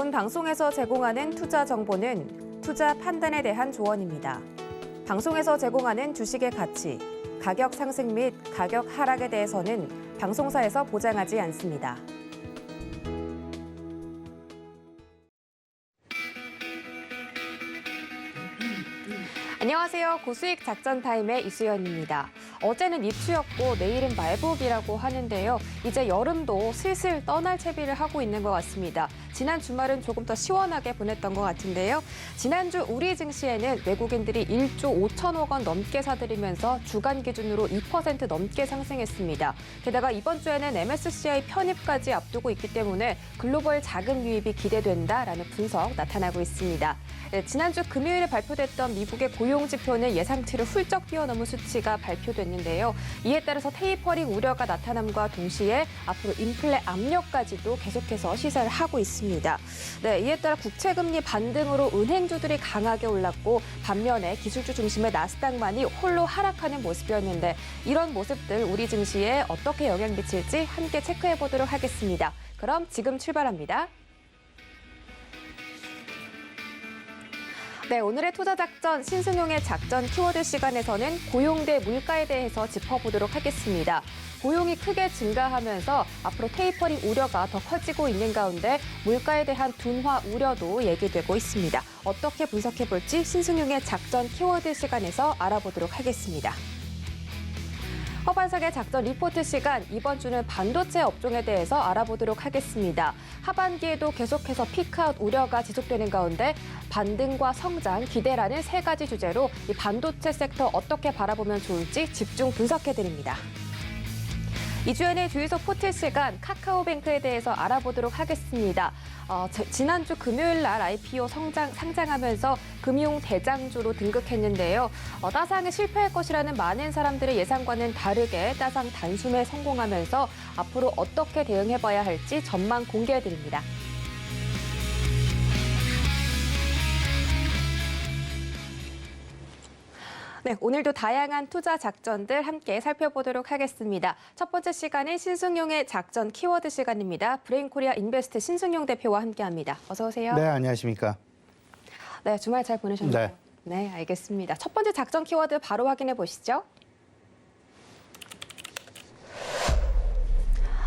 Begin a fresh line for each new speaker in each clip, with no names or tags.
본 방송에서 제공하는 투자 정보는 투자 판단에 대한 조언입니다. 방송에서 제공하는 주식의 가치, 가격 상승 및 가격 하락에 대해서는 방송사에서 보장하지 않습니다. 안녕하세요. 고수익 작전 타임의 이수연입니다. 어제는 입추였고 내일은 말복이라고 하는데요. 이제 여름도 슬슬 떠날 채비를 하고 있는 것 같습니다. 지난 주말은 조금 더 시원하게 보냈던 것 같은데요. 지난주 우리 증시에는 외국인들이 1조 5천억 원 넘게 사들이면서 주간 기준으로 2% 넘게 상승했습니다. 게다가 이번 주에는 MSCI 편입까지 앞두고 있기 때문에 글로벌 자금 유입이 기대된다라는 분석 나타나고 있습니다. 지난주 금요일에 발표됐던 미국의 고용 지표는 예상치를 훌쩍 뛰어넘은 수치가 발표됐는데요. 이에 따라서 테이퍼링 우려가 나타남과 동시에 앞으로 인플레 압력까지도 계속해서 시사를 하고 있습니다. 네, 이에 따라 국채금리 반등으로 은행주들이 강하게 올랐고 반면에 기술주 중심의 나스닥만이 홀로 하락하는 모습이었는데 이런 모습들 우리 증시에 어떻게 영향 미칠지 함께 체크해 보도록 하겠습니다. 그럼 지금 출발합니다. 네, 오늘의 투자작전 신승용의 작전 키워드 시간에서는 고용 대 물가에 대해서 짚어보도록 하겠습니다. 고용이 크게 증가하면서 앞으로 테이퍼링 우려가 더 커지고 있는 가운데 물가에 대한 둔화 우려도 얘기되고 있습니다. 어떻게 분석해볼지 신승용의 작전 키워드 시간에서 알아보도록 하겠습니다. 허반석의 작전 리포트 시간, 이번 주는 반도체 업종에 대해서 알아보도록 하겠습니다. 하반기에도 계속해서 피크아웃 우려가 지속되는 가운데 반등과 성장, 기대라는 세 가지 주제로 이 반도체 섹터 어떻게 바라보면 좋을지 집중 분석해드립니다. 이주연의 주유소 포트 시간, 카카오뱅크에 대해서 알아보도록 하겠습니다. 지난주 금요일 날 IPO 상장하면서 금융 대장주로 등극했는데요. 따상에 실패할 것이라는 많은 사람들의 예상과는 다르게 따상 단숨에 성공하면서 앞으로 어떻게 대응해봐야 할지 전망 공개해드립니다. 네, 오늘도 다양한 투자 작전들 함께 살펴보도록 하겠습니다. 첫 번째 시간은 신승용의 작전 키워드 시간입니다. 브레인코리아 인베스트 신승용 대표와 함께합니다. 어서 오세요.
네, 안녕하십니까.
네, 주말 잘 보내셨나요?
네.
네, 알겠습니다. 첫 번째 작전 키워드 바로 확인해 보시죠.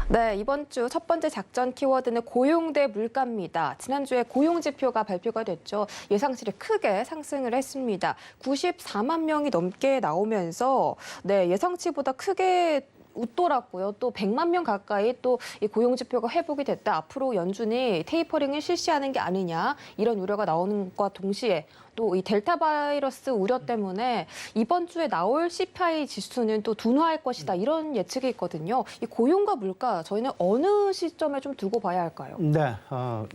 네, 이번 주 첫 번째 작전 키워드는 고용 대 물가입니다. 지난주에 고용 지표가 발표가 됐죠. 예상치를 크게 상승을 했습니다. 94만 명이 넘게 나오면서 네, 예상치보다 크게 웃돌았고요. 또 100만 명 가까이 또 이 고용 지표가 회복이 됐다. 앞으로 연준이 테이퍼링을 실시하는 게 아니냐 이런 우려가 나오는 것과 동시에 또 이 델타 바이러스 우려 때문에 이번 주에 나올 CPI 지수는 또 둔화할 것이다. 이런 예측이 있거든요. 이 고용과 물가 저희는 어느 시점에 좀 두고 봐야 할까요?
네,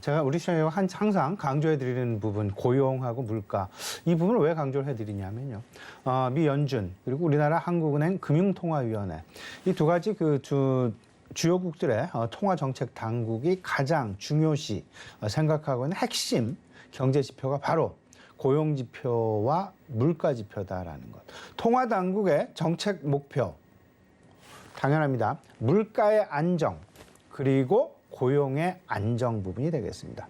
제가 우리 시장에 항상 강조해드리는 부분, 고용하고 물가. 이 부분을 왜 강조를 해드리냐면요. 미 연준 그리고 우리나라 한국은행 금융통화위원회 이 두 가지 주요국들의 통화정책 당국이 가장 중요시 생각하고 있는 핵심 경제 지표가 바로 고용 지표와 물가 지표다라는 것. 통화 당국의 정책 목표 당연합니다. 물가의 안정 그리고 고용의 안정 부분이 되겠습니다.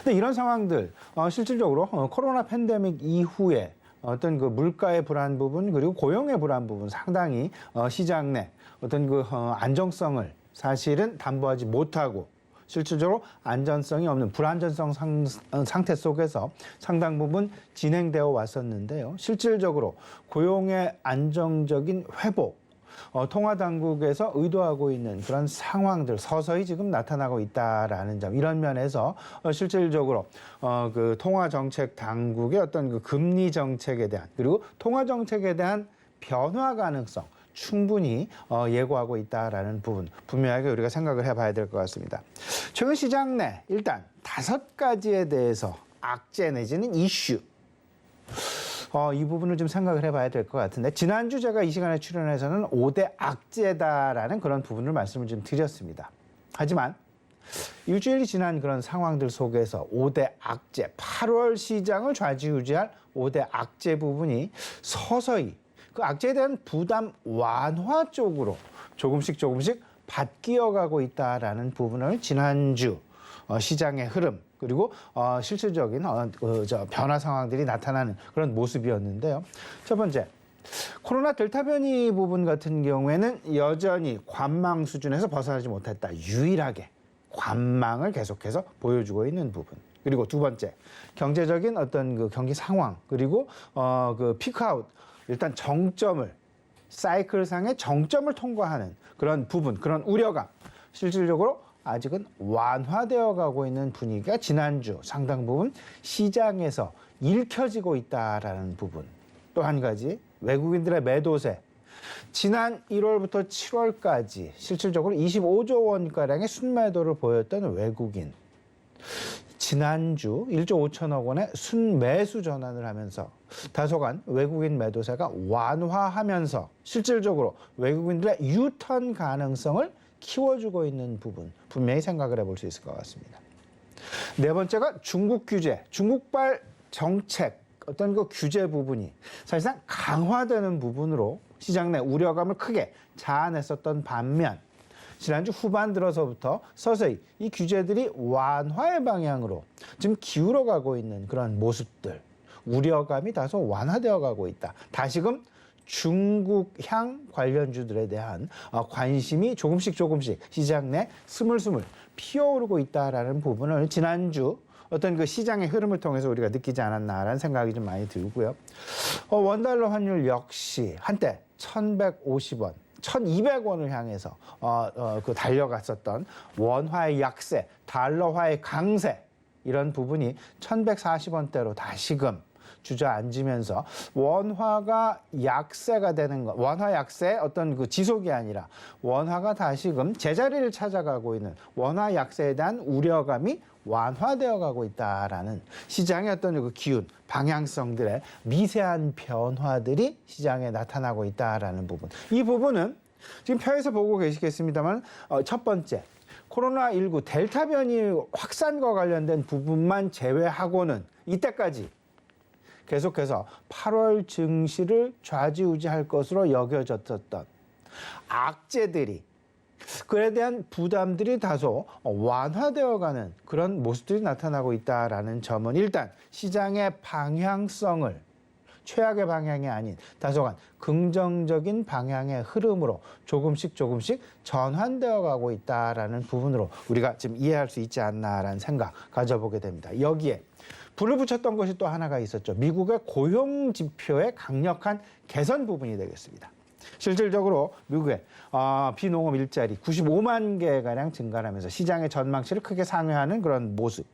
근데 이런 상황들 실질적으로 코로나 팬데믹 이후에 어떤 그 물가의 불안 부분 그리고 고용의 불안 부분 상당히 시장 내 어떤 그 안정성을 사실은 담보하지 못하고 실질적으로 안전성이 없는 불안전성 상태 속에서 상당 부분 진행되어 왔었는데요. 실질적으로 고용의 안정적인 회복, 통화당국에서 의도하고 있는 그런 상황들 서서히 지금 나타나고 있다라는 점. 이런 면에서 실질적으로 그 통화정책 당국의 어떤 그 금리 정책에 대한 그리고 통화정책에 대한 변화 가능성 충분히 예고하고 있다라는 부분 분명하게 우리가 생각을 해봐야 될 것 같습니다. 최근 시장 내 일단 5가지에 대해서 악재 내지는 이슈 이 부분을 좀 생각을 해봐야 될 것 같은데 지난주 제가 이 시간에 출연해서는 5대 악재다라는 그런 부분을 말씀을 좀 드렸습니다. 하지만 일주일이 지난 그런 상황들 속에서 5대 악재, 8월 시장을 좌지우지할 5대 악재 부분이 서서히 그 악재에 대한 부담 완화 쪽으로 조금씩 바뀌어가고 있다라는 부분을 지난주 시장의 흐름 그리고 실질적인 변화 상황들이 나타나는 그런 모습이었는데요. 첫 번째, 코로나 델타 변이 부분 같은 경우에는 여전히 관망 수준에서 벗어나지 못했다. 유일하게 관망을 계속해서 보여주고 있는 부분. 그리고 두 번째, 경제적인 어떤 그 경기 상황, 그리고 그 피크아웃, 일단 정점을, 사이클상의 정점을 통과하는 그런 부분, 그런 우려감, 실질적으로 아직은 완화되어 가고 있는 분위기가 지난주 상당 부분 시장에서 읽혀지고 있다라는 부분. 또 한 가지, 외국인들의 매도세. 지난 1월부터 7월까지 실질적으로 25조 원가량의 순매도를 보였던 외국인. 지난주 1조 5천억 원의 순매수 전환을 하면서 다소간 외국인 매도세가 완화하면서 실질적으로 외국인들의 유턴 가능성을 키워주고 있는 부분, 분명히 생각을 해볼 수 있을 것 같습니다. 네 번째가 중국 규제, 중국발 정책, 어떤 그 규제 부분이 사실상 강화되는 부분으로 시장 내 우려감을 크게 자아냈었던 반면 지난주 후반 들어서부터 서서히 이 규제들이 완화의 방향으로 지금 기울어 가고 있는 그런 모습들, 우려감이 다소 완화되어 가고 있다. 다시금 중국향 관련주들에 대한 관심이 조금씩 시장 내 스물스물 피어오르고 있다라는 부분을 지난주 어떤 그 시장의 흐름을 통해서 우리가 느끼지 않았나라는 생각이 좀 많이 들고요. 원달러 환율 역시 한때 1,150원, 1,200원을 향해서 그 달려갔었던 원화의 약세, 달러화의 강세 이런 부분이 1,140원대로 다시금 주저앉으면서 원화가 약세가 되는 것, 원화 약세 어떤 그 지속이 아니라 원화가 다시금 제자리를 찾아가고 있는 원화 약세에 대한 우려감이 완화되어 가고 있다라는 시장의 어떤 그 기운, 방향성들의 미세한 변화들이 시장에 나타나고 있다라는 부분. 이 부분은 지금 표에서 보고 계시겠습니다만 첫 번째, 코로나19 델타 변이 확산과 관련된 부분만 제외하고는 이때까지 계속해서 8월 증시를 좌지우지할 것으로 여겨졌던 악재들이, 그에 대한 부담들이 다소 완화되어가는 그런 모습들이 나타나고 있다라는 점은 일단 시장의 방향성을 최악의 방향이 아닌 다소간 긍정적인 방향의 흐름으로 조금씩 전환되어 가고 있다라는 부분으로 우리가 지금 이해할 수 있지 않나라는 생각 가져보게 됩니다. 여기에 불을 붙였던 것이 또 하나가 있었죠. 미국의 고용 지표의 강력한 개선 부분이 되겠습니다. 실질적으로 미국의 비농업 일자리 95만 개가량 증가하면서 시장의 전망치를 크게 상회하는 그런 모습.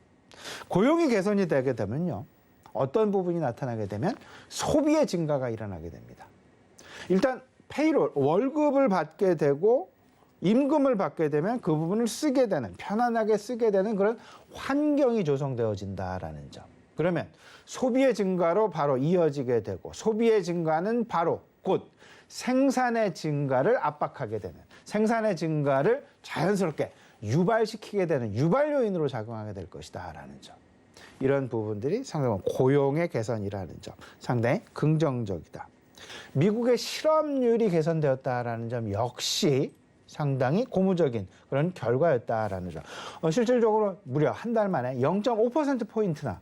고용이 개선이 되게 되면요. 어떤 부분이 나타나게 되면 소비의 증가가 일어나게 됩니다. 일단 페이롤, 월급을 받게 되고 임금을 받게 되면 그 부분을 쓰게 되는, 편안하게 쓰게 되는 그런 환경이 조성되어진다라는 점. 그러면 소비의 증가로 바로 이어지게 되고 소비의 증가는 바로 곧 생산의 증가를 압박하게 되는, 생산의 증가를 자연스럽게 유발시키게 되는 유발 요인으로 작용하게 될 것이다라는 점. 이런 부분들이 상당히 고용의 개선이라는 점, 상당히 긍정적이다. 미국의 실업률이 개선되었다라는 점 역시 상당히 고무적인 그런 결과였다라는 점. 실질적으로 무려 한 달 만에 0.5%포인트나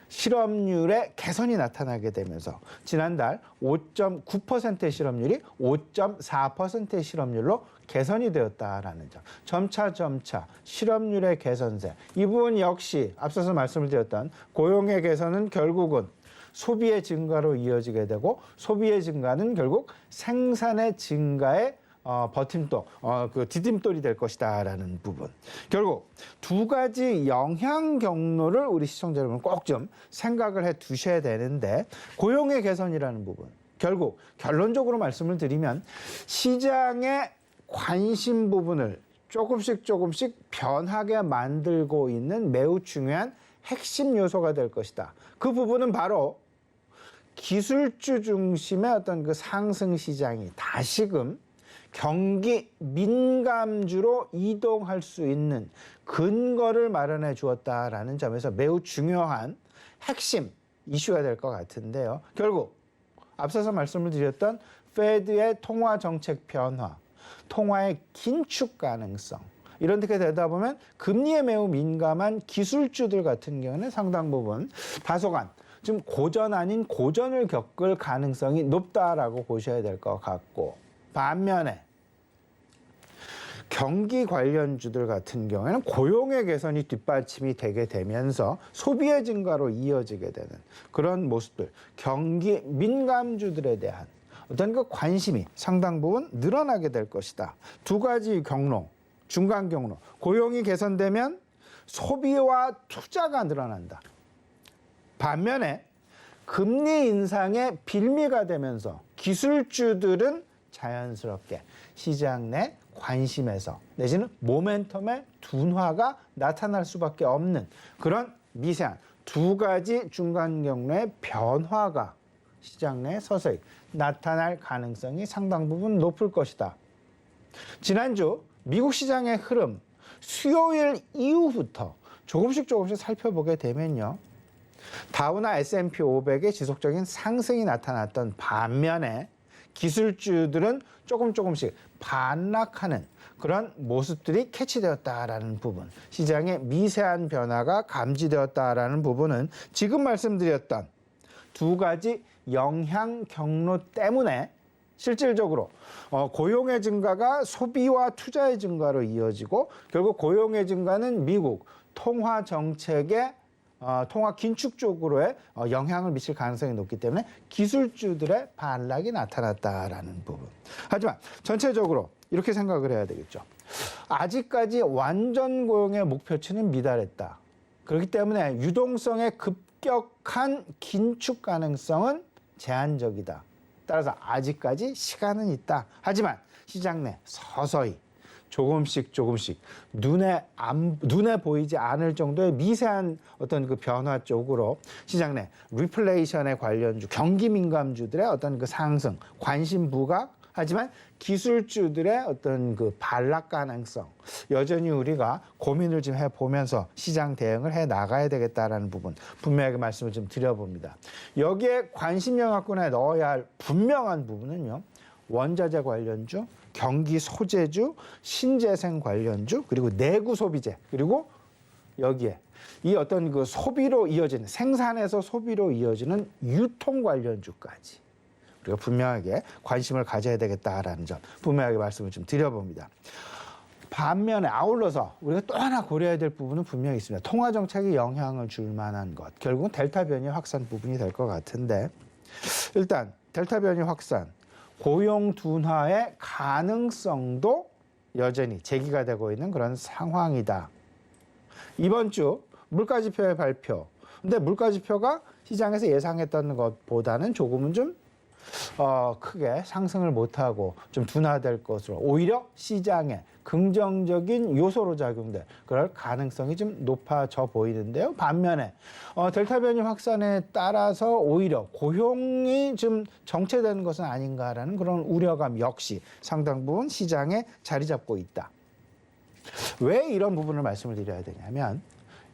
실업률의 개선이 나타나게 되면서 지난달 5.9%의 실업률이 5.4%의 실업률로 개선이 되었다라는 점. 점차 실업률의 개선세. 이 부분 역시 앞서서 말씀을 드렸던 고용의 개선은 결국은 소비의 증가로 이어지게 되고 소비의 증가는 결국 생산의 증가에 버팀돌, 그 디딤돌이 될 것이다라는 부분. 결국 두 가지 영향 경로를 우리 시청자 여러분 꼭 좀 생각을 해 두셔야 되는데, 고용의 개선이라는 부분. 결국 결론적으로 말씀을 드리면 시장의 관심 부분을 조금씩 변하게 만들고 있는 매우 중요한 핵심 요소가 될 것이다. 그 부분은 바로 기술주 중심의 어떤 그 상승 시장이 다시금 경기 민감주로 이동할 수 있는 근거를 마련해 주었다라는 점에서 매우 중요한 핵심 이슈가 될 것 같은데요. 결국 앞서서 말씀을 드렸던 페드의 통화 정책 변화, 통화의 긴축 가능성, 이렇게 되다 보면 금리에 매우 민감한 기술주들 같은 경우는 상당 부분 다소간 좀 고전 아닌 고전을 겪을 가능성이 높다라고 보셔야 될 것 같고, 반면에 경기 관련주들 같은 경우에는 고용의 개선이 뒷받침이 되게 되면서 소비의 증가로 이어지게 되는 그런 모습들, 경기 민감주들에 대한 어떤 그 관심이 상당 부분 늘어나게 될 것이다. 두 가지 경로, 중간 경로, 고용이 개선되면 소비와 투자가 늘어난다. 반면에 금리 인상의 빌미가 되면서 기술주들은 자연스럽게 시장 내 관심에서 내지는 모멘텀의 둔화가 나타날 수밖에 없는 그런 미세한 두 가지 중간 경로의 변화가 시장 내에 서서히 나타날 가능성이 상당 부분 높을 것이다. 지난주 미국 시장의 흐름, 수요일 이후부터 조금씩 살펴보게 되면요. 다우나 S&P 500의 지속적인 상승이 나타났던 반면에 기술주들은 조금씩 반락하는 그런 모습들이 캐치되었다라는 부분, 시장의 미세한 변화가 감지되었다라는 부분은 지금 말씀드렸던 두 가지 영향 경로 때문에 실질적으로 고용의 증가가 소비와 투자의 증가로 이어지고, 결국 고용의 증가는 미국 통화 정책의 통화 긴축 쪽으로의 영향을 미칠 가능성이 높기 때문에 기술주들의 반락이 나타났다라는 부분. 하지만 전체적으로 이렇게 생각을 해야 되겠죠. 아직까지 완전 고용의 목표치는 미달했다. 그렇기 때문에 유동성의 급격한 긴축 가능성은 제한적이다. 따라서 아직까지 시간은 있다. 하지만 시장 내 서서히 조금씩 눈에 보이지 않을 정도의 미세한 어떤 그 변화 쪽으로 시장 내 리플레이션의 관련주, 경기 민감주들의 어떤 그 상승, 관심 부각, 하지만 기술주들의 어떤 그 반락 가능성, 여전히 우리가 고민을 좀 해보면서 시장 대응을 해 나가야 되겠다라는 부분, 분명하게 말씀을 좀 드려봅니다. 여기에 관심 영역군에 넣어야 할 분명한 부분은요, 원자재 관련주, 경기 소재주, 신재생 관련주, 그리고 내구 소비재, 그리고 여기에 이 어떤 그 소비로 이어지는, 생산에서 소비로 이어지는 유통 관련주까지 우리가 분명하게 관심을 가져야 되겠다라는 점, 분명하게 말씀을 좀 드려봅니다. 반면에 아울러서 우리가 또 하나 고려해야 될 부분은 분명히 있습니다. 통화 정책에 영향을 줄 만한 것, 결국은 델타 변이 확산 부분이 될 것 같은데, 일단 델타 변이 확산, 고용 둔화의 가능성도 여전히 제기가 되고 있는 그런 상황이다. 이번 주 물가지표의 발표. 근데 물가지표가 시장에서 예상했던 것보다는 조금은 좀 크게 상승을 못하고 좀 둔화될 것으로, 오히려 시장에 긍정적인 요소로 작용될 그럴 가능성이 좀 높아져 보이는데요. 반면에 델타 변이 확산에 따라서 오히려 고용이 좀 정체되는 것은 아닌가라는 그런 우려감 역시 상당 부분 시장에 자리 잡고 있다. 왜 이런 부분을 말씀을 드려야 되냐면,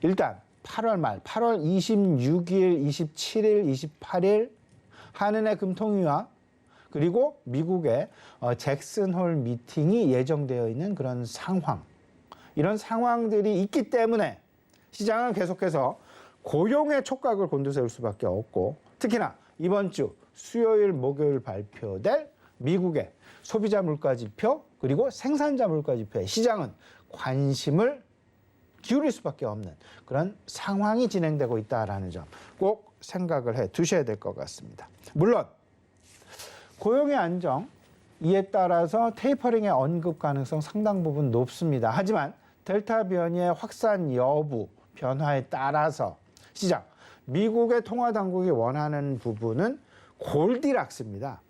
일단 8월 말, 8월 26일, 27일, 28일 한은의 금통위와 그리고 미국의 잭슨홀 미팅이 예정되어 있는 그런 상황, 이런 상황들이 있기 때문에 시장은 계속해서 고용의 촉각을 곤두세울 수밖에 없고, 특히나 이번 주 수요일, 목요일 발표될 미국의 소비자 물가지표 그리고 생산자 물가지표에 시장은 관심을 기울일 수밖에 없는 그런 상황이 진행되고 있다는 점 꼭 생각을 해 두셔야 될 것 같습니다. 물론 고용의 안정, 이에 따라서 테이퍼링의 언급 가능성 상당 부분 높습니다. 하지만 델타 변이의 확산 여부, 변화에 따라서 시장, 미국의 통화당국이 원하는 부분은 골디락스입니다.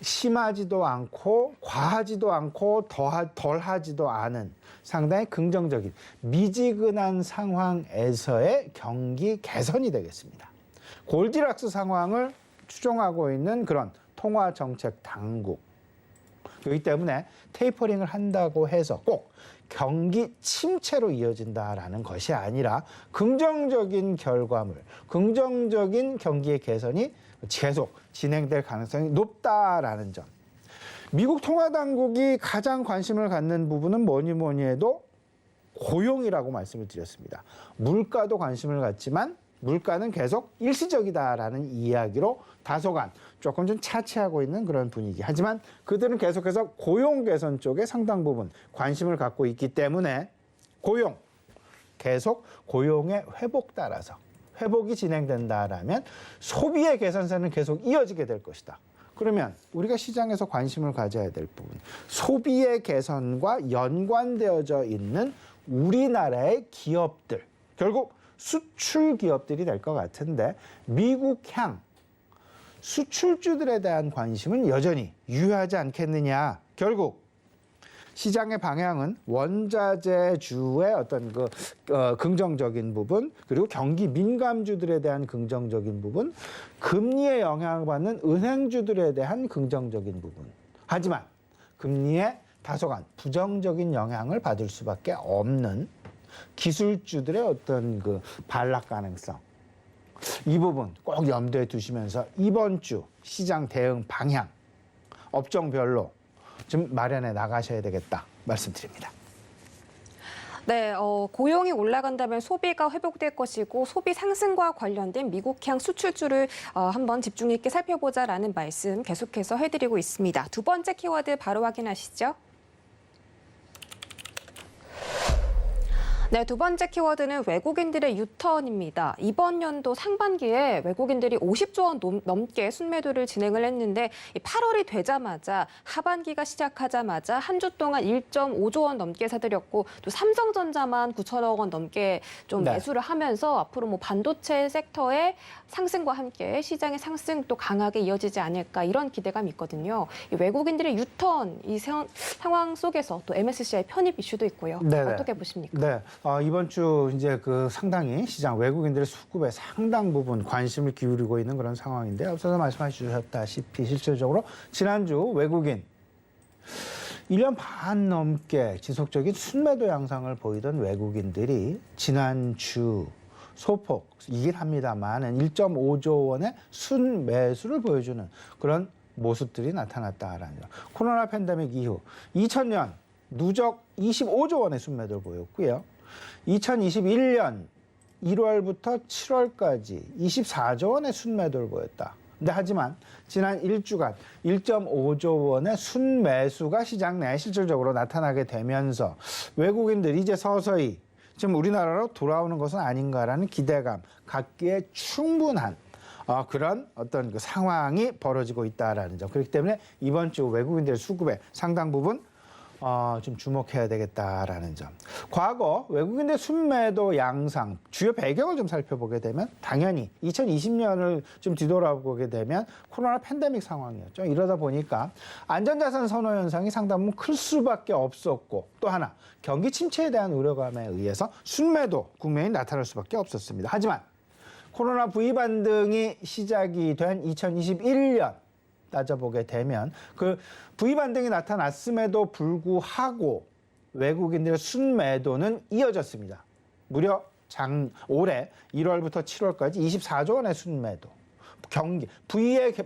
심하지도 않고 과하지도 않고 덜하지도 않은 상당히 긍정적인 미지근한 상황에서의 경기 개선이 되겠습니다. 골디락스 상황을 추종하고 있는 그런 통화정책 당국, 그렇기 때문에 테이퍼링을 한다고 해서 꼭 경기 침체로 이어진다라는 것이 아니라 긍정적인 결과물, 긍정적인 경기의 개선이 계속 진행될 가능성이 높다라는 점. 미국 통화당국이 가장 관심을 갖는 부분은 뭐니 해도 고용이라고 말씀을 드렸습니다. 물가도 관심을 갖지만 물가는 계속 일시적이다라는 이야기로 다소간 조금 좀 차치하고 있는 그런 분위기. 하지만 그들은 계속해서 고용 개선 쪽에 상당 부분 관심을 갖고 있기 때문에 계속 고용의 회복 따라서 회복이 진행된다라면 소비의 개선세는 계속 이어지게 될 것이다. 그러면 우리가 시장에서 관심을 가져야 될 부분, 소비의 개선과 연관되어져 있는 우리나라의 기업들, 결국 수출 기업들이 될 것 같은데 미국향 수출주들에 대한 관심은 여전히 유효하지 않겠느냐. 결국 시장의 방향은 원자재주의 어떤 긍정적인 부분, 그리고 경기 민감주들에 대한 긍정적인 부분, 금리에 영향을 받는 은행주들에 대한 긍정적인 부분. 하지만 금리에 다소간 부정적인 영향을 받을 수밖에 없는 기술주들의 어떤 반락 가능성. 이 부분 꼭 염두에 두시면서 이번 주 시장 대응 방향, 업종별로 좀 마련해 나가셔야 되겠다 말씀드립니다.
네, 고용이 올라간다면 소비가 회복될 것이고 소비 상승과 관련된 미국향 수출주를 한번 집중 있게 살펴보자라는 말씀 계속해서 해드리고 있습니다. 두 번째 키워드 바로 확인하시죠. 네, 두 번째 키워드는 외국인들의 유턴입니다. 이번 연도 상반기에 외국인들이 50조 원 넘게 순매도를 진행을 했는데 8월이 되자마자 하반기가 시작하자마자 한 주 동안 1.5조 원 넘게 사들였고 또 삼성전자만 9천억 원 넘게 좀 매수를 하면서 앞으로 뭐 반도체 섹터의 상승과 함께 시장의 상승 또 강하게 이어지지 않을까 이런 기대감이 있거든요. 이 외국인들의 유턴 이 상황 속에서 또 MSCI 편입 이슈도 있고요.
네네.
어떻게 보십니까?
네. 이번 주 이제 상당히 시장 외국인들의 수급에 상당 부분 관심을 기울이고 있는 그런 상황인데 앞서서 말씀해 주셨다시피 실질적으로 지난주 외국인 1년 반 넘게 지속적인 순매도 양상을 보이던 외국인들이 지난주 소폭이긴 합니다만은 1.5조 원의 순매수를 보여주는 그런 모습들이 나타났다라는 점. 코로나 팬데믹 이후 2000년 누적 25조 원의 순매도를 보였고요. 2021년 1월부터 7월까지 24조 원의 순매도를 보였다. 근데 하지만 지난 1주간 1.5조 원의 순매수가 시장 내에 실질적으로 나타나게 되면서 외국인들이 이제 서서히 지금 우리나라로 돌아오는 것은 아닌가라는 기대감 갖기에 충분한 그런 어떤 상황이 벌어지고 있다라는 점. 그렇기 때문에 이번 주 외국인들의 수급에 상당 부분 좀 주목해야 되겠다라는 점. 과거 외국인들 순매도 양상 주요 배경을 좀 살펴보게 되면 당연히 2020년을 좀 뒤돌아보게 되면 코로나 팬데믹 상황이었죠. 이러다 보니까 안전자산 선호 현상이 상당 부분 클 수밖에 없었고 또 하나 경기 침체에 대한 우려감에 의해서 순매도 국면이 나타날 수밖에 없었습니다. 하지만 코로나 V 반등이 시작이 된 2021년 따져보게 되면 그 V 반등이 나타났음에도 불구하고 외국인들의 순매도는 이어졌습니다. 무려 올해 1월부터 7월까지 24조 원의 순매도.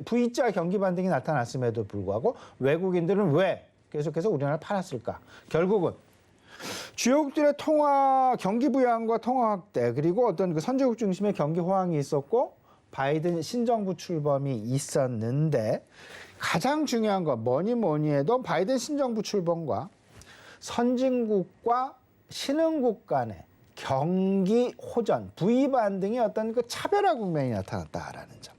V자 경기 반등이 나타났음에도 불구하고 외국인들은 왜 계속해서 우리나라를 팔았을까? 결국은 주요국들의 경기 부양과 통화 확대 그리고 어떤 선진국 중심의 경기 호황이 있었고 바이든 신정부 출범이 있었는데 가장 중요한 건 뭐니 해도 바이든 신정부 출범과 선진국과 신흥국 간의 경기 호전, V 반등의 어떤 차별화 국면이 나타났다라는 점.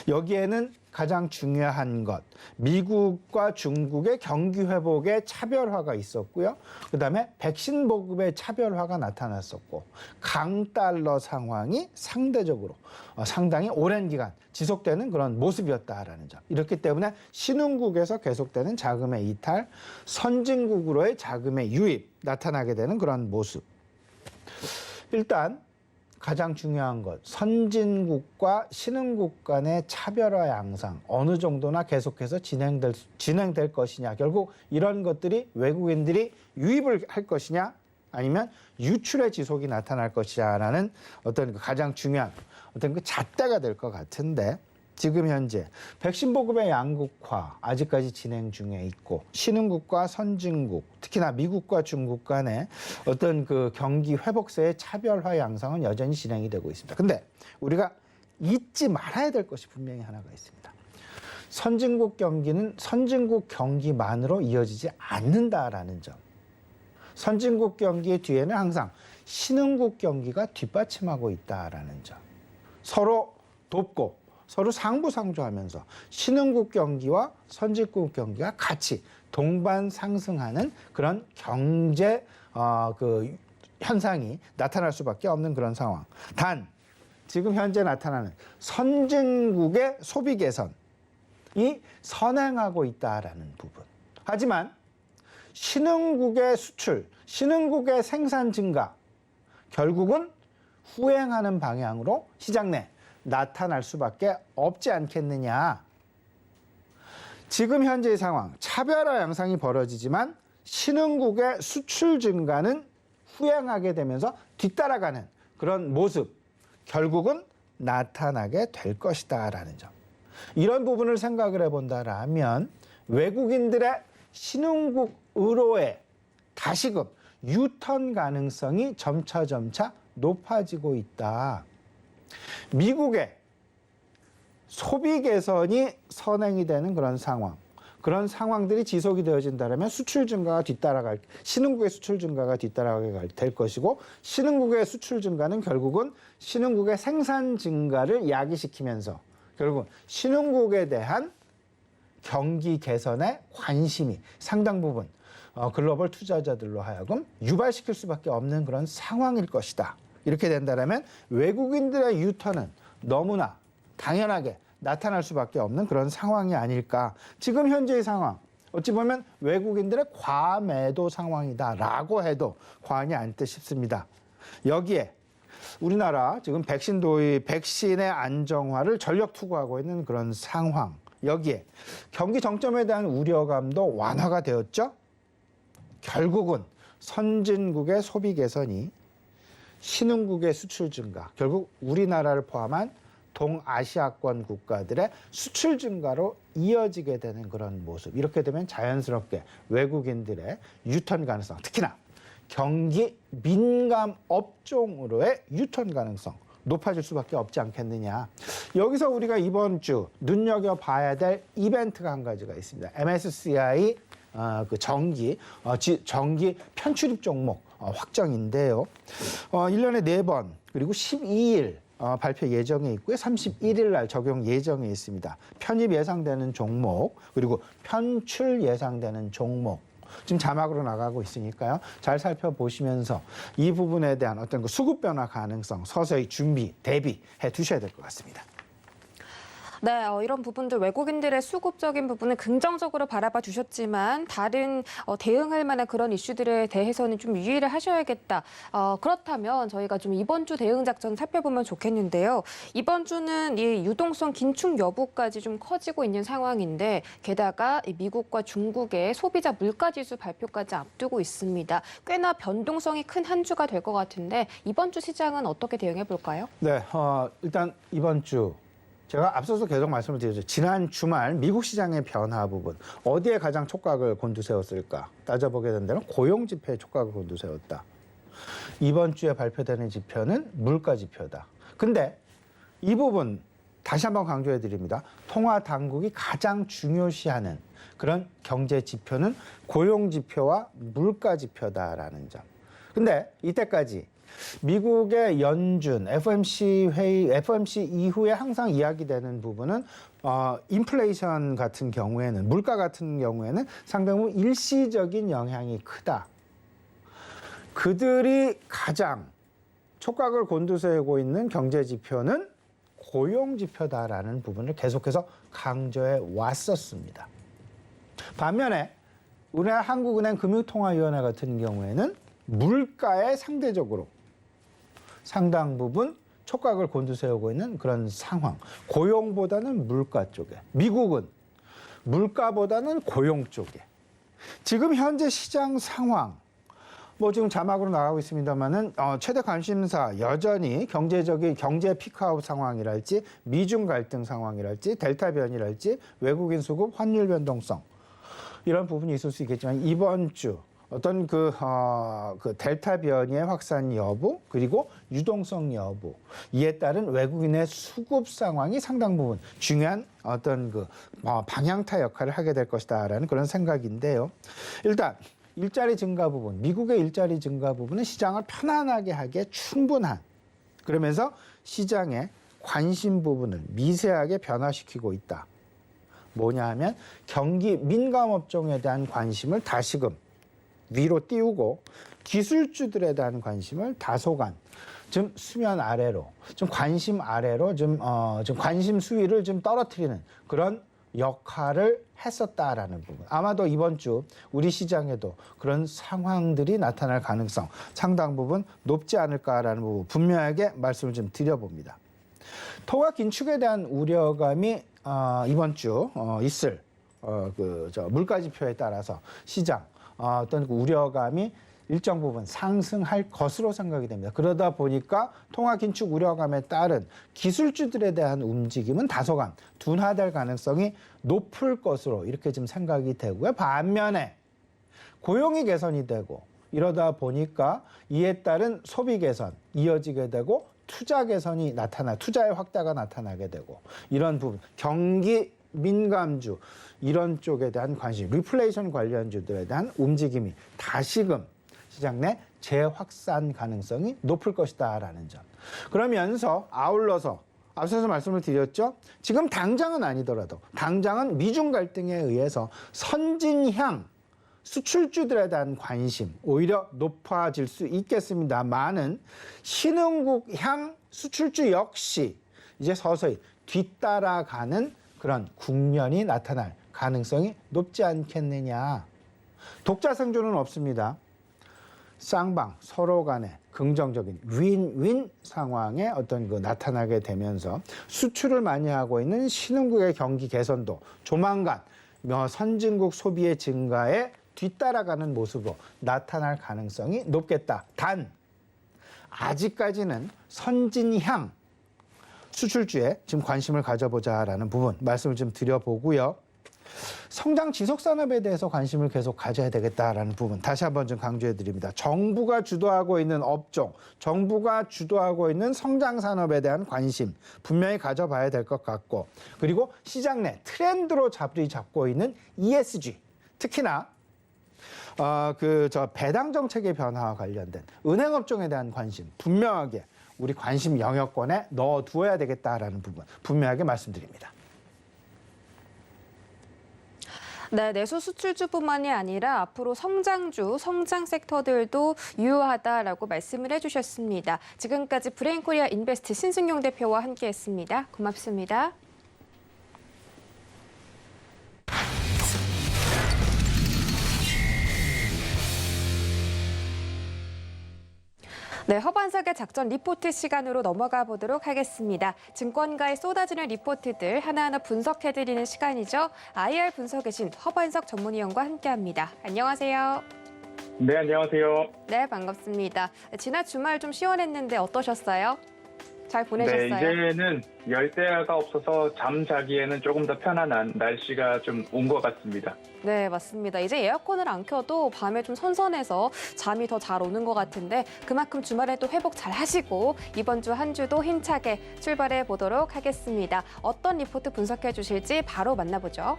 여기에는 가장 중요한 것, 미국과 중국의 경기 회복의 차별화가 있었고요. 그다음에 백신 보급의 차별화가 나타났었고 강달러 상황이 상대적으로 상당히 오랜 기간 지속되는 그런 모습이었다라는 점. 이렇기 때문에 신흥국에서 계속되는 자금의 이탈, 선진국으로의 자금의 유입 나타나게 되는 그런 모습. 일단 가장 중요한 것, 선진국과 신흥국 간의 차별화 양상 어느 정도나 계속해서 진행될 것이냐. 결국 이런 것들이 외국인들이 유입을 할 것이냐 아니면 유출의 지속이 나타날 것이냐라는 어떤 가장 중요한 어떤 잣대가 될 것 같은데 지금 현재 백신 보급의 양극화 아직까지 진행 중에 있고 신흥국과 선진국, 특히나 미국과 중국 간의 어떤 그 경기 회복세의 차별화 양상은 여전히 진행이 되고 있습니다. 근데 우리가 잊지 말아야 될 것이 분명히 하나가 있습니다. 선진국 경기는 선진국 경기만으로 이어지지 않는다라는 점. 선진국 경기의 뒤에는 항상 신흥국 경기가 뒷받침하고 있다라는 점. 서로 돕고 서로 상부상조하면서 신흥국 경기와 선진국 경기가 같이 동반 상승하는 그런 경제 그 현상이 나타날 수밖에 없는 그런 상황. 단 지금 현재 나타나는 선진국의 소비 개선이 선행하고 있다라는 부분. 하지만 신흥국의 수출, 신흥국의 생산 증가, 결국은 후행하는 방향으로 시장 내 나타날 수밖에 없지 않겠느냐. 지금 현재의 상황, 차별화 양상이 벌어지지만 신흥국의 수출 증가는 후행하게 되면서 뒤따라가는 그런 모습, 결국은 나타나게 될 것이다라는 점. 이런 부분을 생각을 해본다라면 외국인들의 신흥국으로의 다시금 유턴 가능성이 점차 높아지고 있다. 미국의 소비 개선이 선행이 되는 그런 상황, 그런 상황들이 지속이 되어진다면 수출 증가가 신흥국의 수출 증가가 뒤따라가게 될 것이고 신흥국의 수출 증가는 결국은 신흥국의 생산 증가를 야기시키면서 결국은 신흥국에 대한 경기 개선에 관심이 상당 부분 글로벌 투자자들로 하여금 유발시킬 수밖에 없는 그런 상황일 것이다. 이렇게 된다면 외국인들의 유턴은 너무나 당연하게 나타날 수밖에 없는 그런 상황이 아닐까. 지금 현재의 상황, 어찌 보면 외국인들의 과매도 상황이다라고 해도 과언이 아닐 듯 싶습니다. 여기에 우리나라 지금 백신 도입, 백신의 안정화를 전력 투구하고 있는 그런 상황, 여기에 경기 정점에 대한 우려감도 완화가 되었죠. 결국은 선진국의 소비 개선이 신흥국의 수출 증가, 결국 우리나라를 포함한 동아시아권 국가들의 수출 증가로 이어지게 되는 그런 모습. 이렇게 되면 자연스럽게 외국인들의 유턴 가능성, 특히나 경기 민감 업종으로의 유턴 가능성 높아질 수밖에 없지 않겠느냐. 여기서 우리가 이번 주 눈여겨봐야 될 이벤트가 한 가지가 있습니다. MSCI 그 정기 편출입 종목 확정인데요. 1년에 4번 그리고 12일 발표 예정에 있고요. 31일 날 적용 예정에 있습니다. 편입 예상되는 종목 그리고 편출 예상되는 종목 지금 자막으로 나가고 있으니까요. 잘 살펴보시면서 이 부분에 대한 어떤 그 수급 변화 가능성 서서히 준비, 대비해 두셔야 될 것 같습니다.
네, 이런 부분들 외국인들의 수급적인 부분은 긍정적으로 바라봐 주셨지만 다른 대응할 만한 그런 이슈들에 대해서는 좀 유의를 하셔야겠다. 그렇다면 저희가 좀 이번 주 대응 작전 살펴보면 좋겠는데요. 이번 주는 이 유동성 긴축 여부까지 좀 커지고 있는 상황인데 게다가 미국과 중국의 소비자 물가지수 발표까지 앞두고 있습니다. 꽤나 변동성이 큰 한 주가 될 것 같은데 이번 주 시장은 어떻게 대응해 볼까요?
네, 일단 이번 주 제가 앞서서 계속 말씀을 드렸죠. 지난 주말 미국 시장의 변화 부분 어디에 가장 촉각을 곤두세웠을까 따져보게 된다면 고용 지표에 촉각을 곤두세웠다. 이번 주에 발표되는 지표는 물가 지표다. 근데 이 부분 다시 한번 강조해 드립니다. 통화 당국이 가장 중요시하는 그런 경제 지표는 고용 지표와 물가 지표다라는 점. 근데 이때까지 미국의 연준, FOMC 회의, FOMC 이후에 항상 이야기되는 부분은 인플레이션 같은 경우에는, 물가 같은 경우에는 상당히 일시적인 영향이 크다. 그들이 가장 촉각을 곤두세우고 있는 경제 지표는 고용 지표다라는 부분을 계속해서 강조해 왔었습니다. 반면에 우리나라 한국은행 금융통화위원회 같은 경우에는 물가에 상대적으로 상당 부분 촉각을 곤두세우고 있는 그런 상황. 고용보다는 물가 쪽에. 미국은 물가보다는 고용 쪽에. 지금 현재 시장 상황. 뭐 지금 자막으로 나가고 있습니다만은 최대 관심사 여전히 경제 피크아웃 상황이랄지 미중 갈등 상황이랄지 델타 변이랄지 외국인 수급 환율 변동성 이런 부분이 있을 수 있겠지만 이번 주 어떤 그 델타 변이의 확산 여부 그리고 유동성 여부 이에 따른 외국인의 수급 상황이 상당 부분 중요한 어떤 방향타 역할을 하게 될 것이다라는 그런 생각인데요. 일단 일자리 증가 부분, 미국의 일자리 증가 부분은 시장을 편안하게 하기에 충분한 그러면서 시장의 관심 부분을 미세하게 변화시키고 있다. 뭐냐 하면 경기 민감 업종에 대한 관심을 다시금 위로 띄우고 기술주들에 대한 관심을 다소간 좀 수면 아래로 좀 관심 아래로 좀 관심 수위를 좀 떨어뜨리는 그런 역할을 했었다라는 부분. 아마도 이번 주 우리 시장에도 그런 상황들이 나타날 가능성 상당 부분 높지 않을까라는 부분 분명하게 말씀을 좀 드려봅니다. 통화 긴축에 대한 우려감이 이번 주 있을 물가 지표에 따라서 시장 어떤 우려감이 일정 부분 상승할 것으로 생각이 됩니다. 그러다 보니까 통화 긴축 우려감에 따른 기술주들에 대한 움직임은 다소간 둔화될 가능성이 높을 것으로 이렇게 좀 생각이 되고요. 반면에 고용이 개선이 되고 이러다 보니까 이에 따른 소비 개선 이어지게 되고 투자 개선이 투자의 확대가 나타나게 되고 이런 부분 경기 민감주 이런 쪽에 대한 관심, 리플레이션 관련주들에 대한 움직임이 다시금 시장 내 재확산 가능성이 높을 것이다라는 점. 그러면서 아울러서 앞서서 말씀을 드렸죠. 지금 당장은 아니더라도 당장은 미중 갈등에 의해서 선진향 수출주들에 대한 관심 오히려 높아질 수 있겠습니다만은 신흥국향 수출주 역시 이제 서서히 뒤따라가는 그런 국면이 나타날 가능성이 높지 않겠느냐. 독자 생존은 없습니다. 쌍방 서로 간에 긍정적인 윈윈 상황에 어떤 나타나게 되면서 수출을 많이 하고 있는 신흥국의 경기 개선도 조만간 선진국 소비의 증가에 뒤따라가는 모습으로 나타날 가능성이 높겠다. 단 아직까지는 선진향 수출주에 지금 관심을 가져보자라는 부분 말씀을 좀 드려보고요. 성장 지속 산업에 대해서 관심을 계속 가져야 되겠다라는 부분 다시 한번 좀 강조해 드립니다. 정부가 주도하고 있는 업종, 정부가 주도하고 있는 성장 산업에 대한 관심 분명히 가져봐야 될 것 같고 그리고 시장 내 트렌드로 자리 잡고 있는 ESG 특히나 배당 정책의 변화와 관련된 은행 업종에 대한 관심 분명하게 우리 관심 영역권에 넣어두어야 되겠다라는 부분 분명하게 말씀드립니다.
네, 내수 수출주뿐만이 아니라 앞으로 성장주, 성장 섹터들도 유효하다라고 말씀을 해주셨습니다. 지금까지 브레인코리아 인베스트 신승용 대표와 함께했습니다. 고맙습니다. 네, 허반석의 작전 리포트 시간으로 넘어가 보도록 하겠습니다. 증권가에 쏟아지는 리포트들 하나하나 분석해드리는 시간이죠. IR 분석의 신 허반석 전문위원과 함께합니다. 안녕하세요.
네, 안녕하세요.
네, 반갑습니다. 지난 주말 좀 시원했는데 어떠셨어요? 잘 보내셨어요?
네, 이제는 열대야가 없어서 잠자기에는 조금 더 편안한 날씨가 좀 온 것 같습니다.
네, 맞습니다. 이제 에어컨을 안 켜도 밤에 좀 선선해서 잠이 더 잘 오는 것 같은데 그만큼 주말에 또 회복 잘 하시고 이번 주 한 주도 힘차게 출발해 보도록 하겠습니다. 어떤 리포트 분석해 주실지 바로 만나보죠.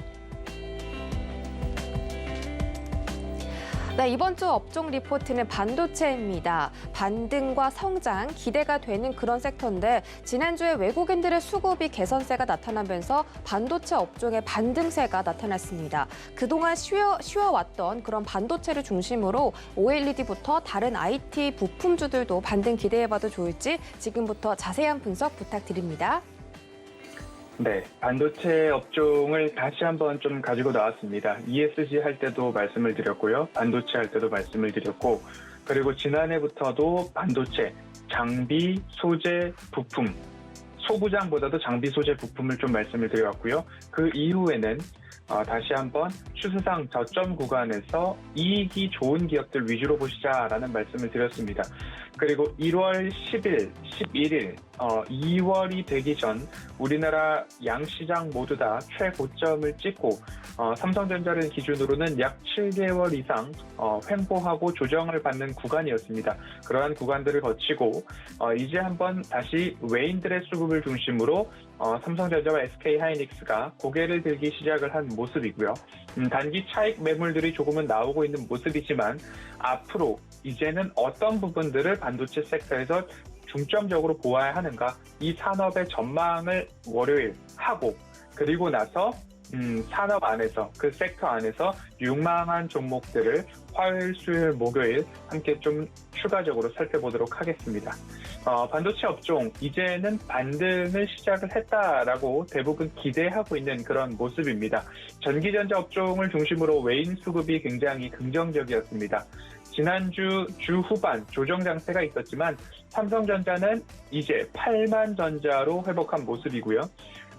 네, 이번 주 업종 리포트는 반도체입니다. 반등과 성장 기대가 되는 그런 섹터인데 지난주에 외국인들의 수급이 개선세가 나타나면서 반도체 업종의 반등세가 나타났습니다. 그동안 쉬어왔던 그런 반도체를 중심으로 OLED부터 다른 IT 부품주들도 반등 기대해봐도 좋을지 지금부터 자세한 분석 부탁드립니다.
네, 반도체 업종을 다시 한번 좀 가지고 나왔습니다. ESG 할 때도 말씀을 드렸고요. 반도체 할 때도 말씀을 드렸고 그리고 지난해부터도 반도체, 장비, 소재, 부품, 소부장보다도 장비, 소재, 부품을 좀 말씀을 드려왔고요. 그 이후에는 다시 한번 추세상 저점 구간에서 이익이 좋은 기업들 위주로 보시자라는 말씀을 드렸습니다. 그리고 1월 10일, 11일, 2월이 되기 전 우리나라 양시장 모두 다 최고점을 찍고 삼성전자를 기준으로는 약 7개월 이상 횡보하고 조정을 받는 구간이었습니다. 그러한 구간들을 거치고 이제 한번 다시 외인들의 수급을 중심으로 삼성전자와 SK하이닉스가 고개를 들기 시작을 한 모습이고요. 단기 차익 매물들이 조금은 나오고 있는 모습이지만 앞으로 이제는 어떤 부분들을 반도체 섹터에서 중점적으로 보아야 하는가, 이 산업의 전망을 월요일 하고 그리고 나서 산업 안에서, 그 섹터 안에서 유망한 종목들을 화요일, 수요일, 목요일 함께 좀 추가적으로 살펴보도록 하겠습니다. 반도체 업종 이제는 반등을 시작을 했다라고 대부분 기대하고 있는 그런 모습입니다. 전기전자 업종을 중심으로 외인 수급이 굉장히 긍정적이었습니다. 지난주 주 후반 조정 장세가 있었지만 삼성전자는 이제 8만 전자로 회복한 모습이고요.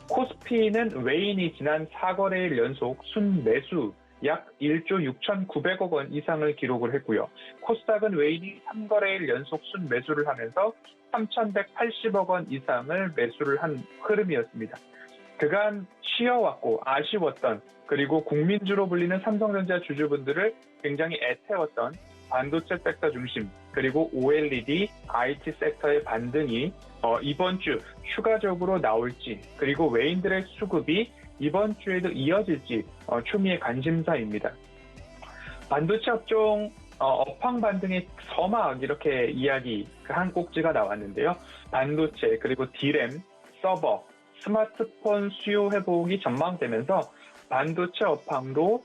코스피는 외인이 지난 4거래일 연속 순매수 약 1조 6,900억 원 이상을 기록을 했고요. 코스닥은 외인이 3거래일 연속 순매수를 하면서 3,180억 원 이상을 매수를 한 흐름이었습니다. 그간 쉬어왔고 아쉬웠던, 그리고 국민주로 불리는 삼성전자 주주분들을 굉장히 애태웠던 반도체 섹터 중심, 그리고 OLED, IT 섹터의 반등이 이번 주 추가적으로 나올지, 그리고 외인들의 수급이 이번 주에도 이어질지 초미의 관심사입니다. 반도체 업종 업황 반등의 서막, 이렇게 이야기 한 꼭지가 나왔는데요. 반도체, 그리고 D램, 서버, 스마트폰 수요 회복이 전망되면서 반도체 업황도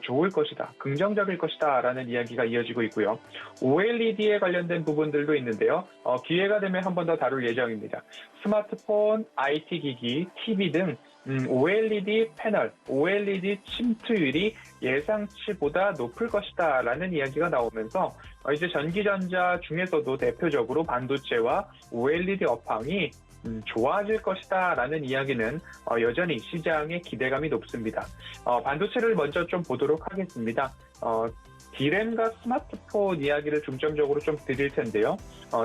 좋을 것이다, 긍정적일 것이다 라는 이야기가 이어지고 있고요. OLED에 관련된 부분들도 있는데요. 기회가 되면 한 번 더 다룰 예정입니다. 스마트폰, IT 기기, TV 등 OLED 패널, OLED 침투율이 예상치보다 높을 것이다 라는 이야기가 나오면서 이제 전기전자 중에서도 대표적으로 반도체와 OLED 업황이 좋아질 것이다 라는 이야기는 여전히 시장의 기대감이 높습니다. 반도체를 먼저 좀 보도록 하겠습니다. D램과 스마트폰 이야기를 중점적으로 좀 드릴 텐데요.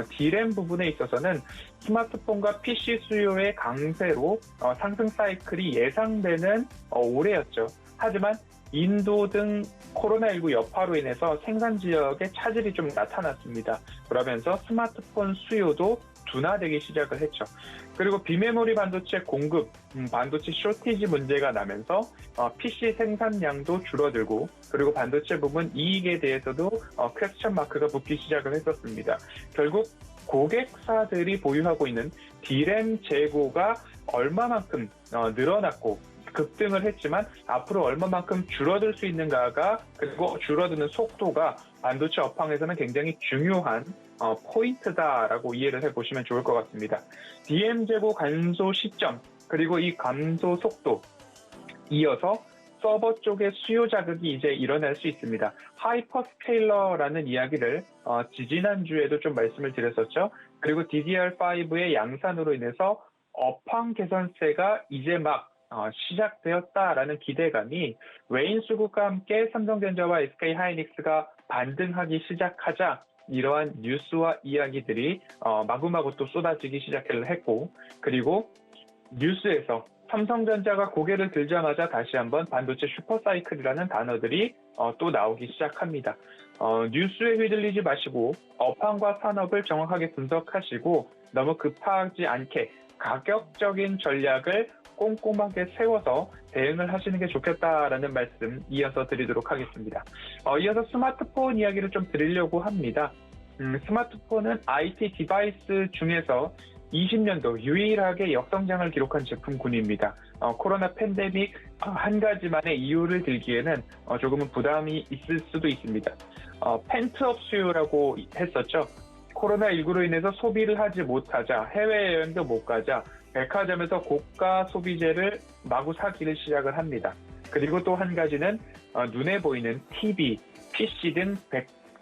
D램 부분에 있어서는 스마트폰과 PC 수요의 강세로 상승 사이클이 예상되는 올해였죠. 하지만 인도 등 코로나19 여파로 인해서 생산 지역에 차질이 좀 나타났습니다. 그러면서 스마트폰 수요도 둔화되기 시작을 했죠. 그리고 비메모리 반도체 공급, 반도체 쇼티지 문제가 나면서 PC 생산량도 줄어들고, 그리고 반도체 부분 이익에 대해서도 퀘스천 마크가 붙기 시작을 했었습니다. 결국 고객사들이 보유하고 있는 D램 재고가 얼마만큼 늘어났고 급등을 했지만 앞으로 얼마만큼 줄어들 수 있는가가, 그리고 줄어드는 속도가 반도체 업황에서는 굉장히 중요한 포인트다라고 이해를 해보시면 좋을 것 같습니다. DM 재고 감소 시점, 그리고 이 감소 속도, 이어서 서버 쪽의 수요 자극이 이제 일어날 수 있습니다. 하이퍼스케일러라는 이야기를 지지난주에도 좀 말씀을 드렸었죠. 그리고 DDR5의 양산으로 인해서 업황 개선세가 이제 막 시작되었다라는 기대감이 외인 수급과 함께 삼성전자와 SK하이닉스가 반등하기 시작하자 이러한 뉴스와 이야기들이 마구마구 또 쏟아지기 시작을 했고, 그리고 뉴스에서 삼성전자가 고개를 들자마자 다시 한번 반도체 슈퍼사이클이라는 단어들이 또 나오기 시작합니다. 뉴스에 휘둘리지 마시고 업황과 산업을 정확하게 분석하시고 너무 급하지 않게 가격적인 전략을 꼼꼼하게 세워서 대응을 하시는 게 좋겠다라는 말씀 이어서 드리도록 하겠습니다. 이어서 스마트폰 이야기를 좀 드리려고 합니다. 스마트폰은 IT 디바이스 중에서 20년도 유일하게 역성장을 기록한 제품군입니다. 코로나 팬데믹 한 가지만의 이유를 들기에는 조금은 부담이 있을 수도 있습니다. 펜트업 수요라고 했었죠. 코로나19로 인해서 소비를 하지 못하자, 해외여행도 못 가자, 백화점에서 고가 소비재를 마구 사기를 시작을 합니다. 그리고 또 한 가지는 눈에 보이는 TV, PC 등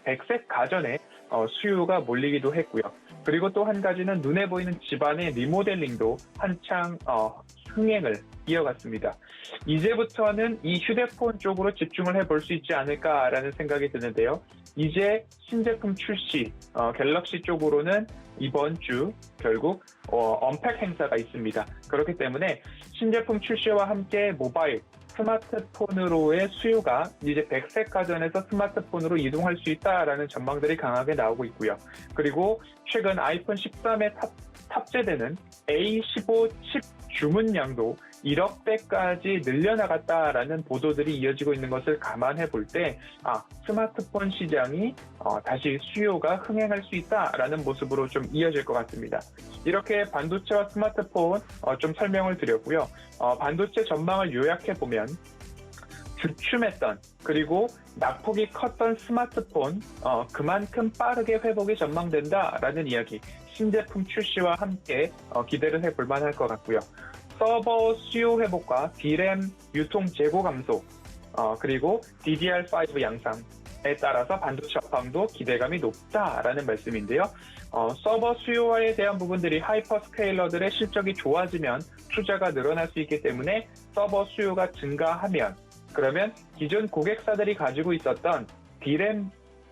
백색 가전에 수요가 몰리기도 했고요. 그리고 또 한 가지는 눈에 보이는 집안의 리모델링도 한창 흥행을 이어갔습니다. 이제부터는 이 휴대폰 쪽으로 집중을 해볼 수 있지 않을까라는 생각이 드는데요. 이제 신제품 출시, 갤럭시 쪽으로는 이번 주 결국 언팩 행사가 있습니다. 그렇기 때문에 신제품 출시와 함께 모바일, 스마트폰으로의 수요가 이제 백색 가전에서 스마트폰으로 이동할 수 있다라는 전망들이 강하게 나오고 있고요. 그리고 최근 아이폰 13에 탑재되는 A15 칩 주문량도 1억 대까지 늘려나갔다라는 보도들이 이어지고 있는 것을 감안해 볼 때 스마트폰 시장이 다시 수요가 흥행할 수 있다라는 모습으로 좀 이어질 것 같습니다. 이렇게 반도체와 스마트폰 좀 설명을 드렸고요. 반도체 전망을 요약해 보면 주춤했던 그리고 낙폭이 컸던 스마트폰 그만큼 빠르게 회복이 전망된다라는 이야기, 신제품 출시와 함께 기대를 해볼 만할 것 같고요. 서버 수요 회복과 D램 유통 재고 감소, 그리고 DDR5 양상에 따라서 반도체 업황도 기대감이 높다라는 말씀인데요. 서버 수요에 대한 부분들이 하이퍼스케일러들의 실적이 좋아지면 투자가 늘어날 수 있기 때문에 서버 수요가 증가하면 그러면 기존 고객사들이 가지고 있었던 D램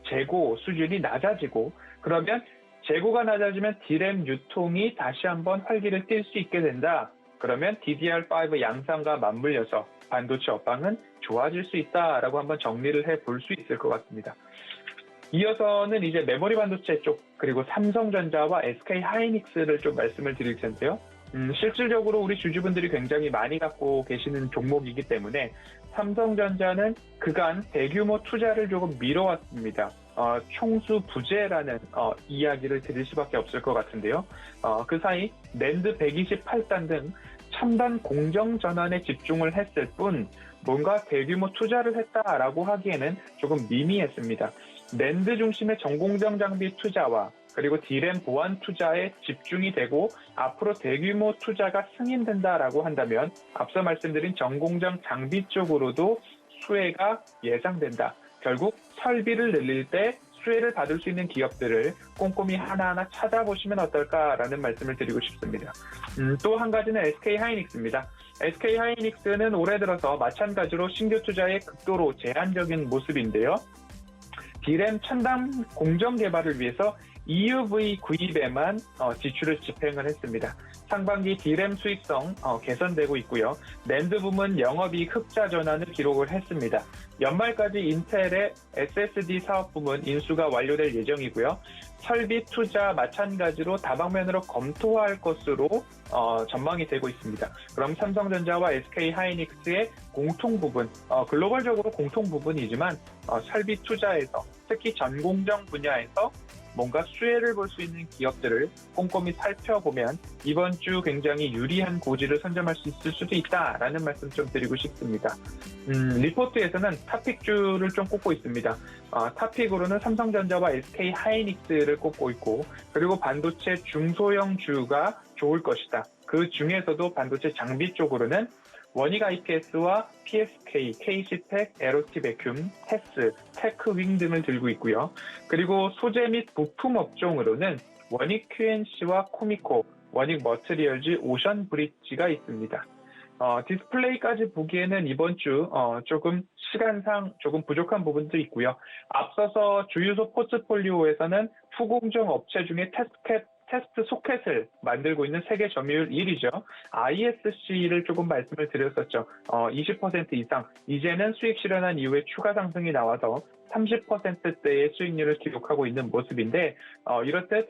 재고 수준이 낮아지고 그러면 재고가 낮아지면 D램 유통이 다시 한번 활기를 띨 수 있게 된다. 그러면 DDR5 양상과 맞물려서 반도체 업황은 좋아질 수 있다라고 한번 정리를 해볼 수 있을 것 같습니다. 이어서는 이제 메모리 반도체 쪽 그리고 삼성전자와 SK하이닉스를 좀 말씀을 드릴 텐데요. 실질적으로 우리 주주분들이 굉장히 많이 갖고 계시는 종목이기 때문에 삼성전자는 그간 대규모 투자를 조금 미뤄왔습니다. 총수 부재라는 이야기를 드릴 수밖에 없을 것 같은데요. 그 사이 낸드 128단 등 첨단 공정 전환에 집중을 했을 뿐 뭔가 대규모 투자를 했다라고 하기에는 조금 미미했습니다. 낸드 중심의 전공정 장비 투자와 그리고 D램 보안 투자에 집중이 되고 앞으로 대규모 투자가 승인된다라고 한다면 앞서 말씀드린 전공정 장비 쪽으로도 수혜가 예상된다. 결국 설비를 늘릴 때 수혜를 받을 수 있는 기업들을 꼼꼼히 하나하나 찾아보시면 어떨까라는 말씀을 드리고 싶습니다. 또 한 가지는 SK하이닉스입니다. SK하이닉스는 올해 들어서 마찬가지로 신규 투자에 극도로 제한적인 모습인데요. D램 첨단 공정 개발을 위해서 EUV 구입에만 지출을 집행을 했습니다. 상반기 D램 수익성 개선되고 있고요. 낸드 부문 영업이익 흑자 전환을 기록을 했습니다. 연말까지 인텔의 SSD 사업 부문 인수가 완료될 예정이고요. 설비 투자 마찬가지로 다방면으로 검토할 것으로 전망이 되고 있습니다. 그럼 삼성전자와 SK하이닉스의 공통 부분, 글로벌적으로 공통 부분이지만 설비 투자에서 특히 전공정 분야에서 뭔가 수혜를 볼 수 있는 기업들을 꼼꼼히 살펴보면 이번 주 굉장히 유리한 고지를 선점할 수 있을 수도 있다라는 말씀 좀 드리고 싶습니다. 리포트에서는 탑픽주를 좀 꼽고 있습니다. 탑픽으로는 삼성전자와 SK하이닉스를 꼽고 있고 그리고 반도체 중소형 주가 좋을 것이다. 그 중에서도 반도체 장비 쪽으로는 원익 IPS와 PSK, KC텍, 에로티 베큐ම්, 테스, 테크윙 등을 들고 있고요. 그리고 소재 및 부품 업종으로는 원익 QNC와 코미코, 원익 머트리얼즈, 오션 브릿지가 있습니다. 디스플레이까지 보기에는 이번 주 조금 시간상 조금 부족한 부분도 있고요. 앞서서 주유소 포트폴리오에서는 후공정 업체 중에 테스트 소켓을 만들고 있는 세계 점유율 1위죠. ISC를 조금 말씀을 드렸었죠. 20% 이상. 이제는 수익 실현한 이후에 추가 상승이 나와서 30%대의 수익률을 기록하고 있는 모습인데 이렇듯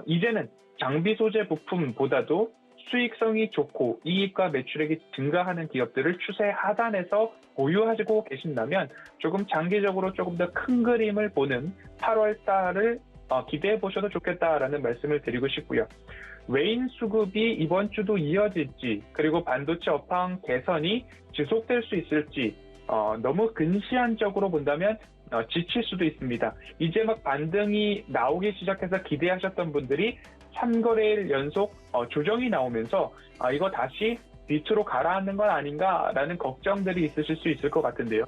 이제는 장비 소재 부품보다도 수익성이 좋고 이익과 매출액이 증가하는 기업들을 추세 하단에서 보유하고 계신다면 조금 장기적으로 조금 더 큰 그림을 보는 8월 달을 기대해 보셔도 좋겠다라는 말씀을 드리고 싶고요. 외인 수급이 이번 주도 이어질지 그리고 반도체 업황 개선이 지속될 수 있을지 너무 근시안적으로 본다면 지칠 수도 있습니다. 이제 막 반등이 나오기 시작해서 기대하셨던 분들이 3거래일 연속 조정이 나오면서 이거 다시 밑으로 가라앉는 건 아닌가라는 걱정들이 있으실 수 있을 것 같은데요.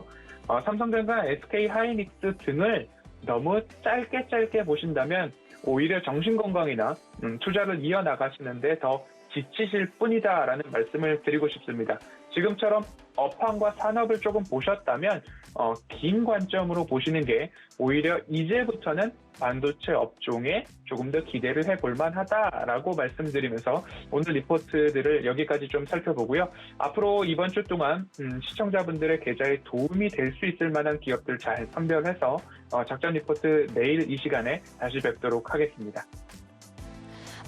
삼성전자, SK하이닉스 등을 너무 짧게 보신다면 오히려 정신건강이나 투자를 이어나가시는데 더 지치실 뿐이다라는 말씀을 드리고 싶습니다. 지금처럼 업황과 산업을 조금 보셨다면 긴 관점으로 보시는 게 오히려 이제부터는 반도체 업종에 조금 더 기대를 해볼 만하다라고 말씀드리면서 오늘 리포트들을 여기까지 좀 살펴보고요. 앞으로 이번 주 동안 시청자분들의 계좌에 도움이 될 수 있을 만한 기업들 잘 선별해서 작전 리포트 내일 이 시간에 다시 뵙도록 하겠습니다.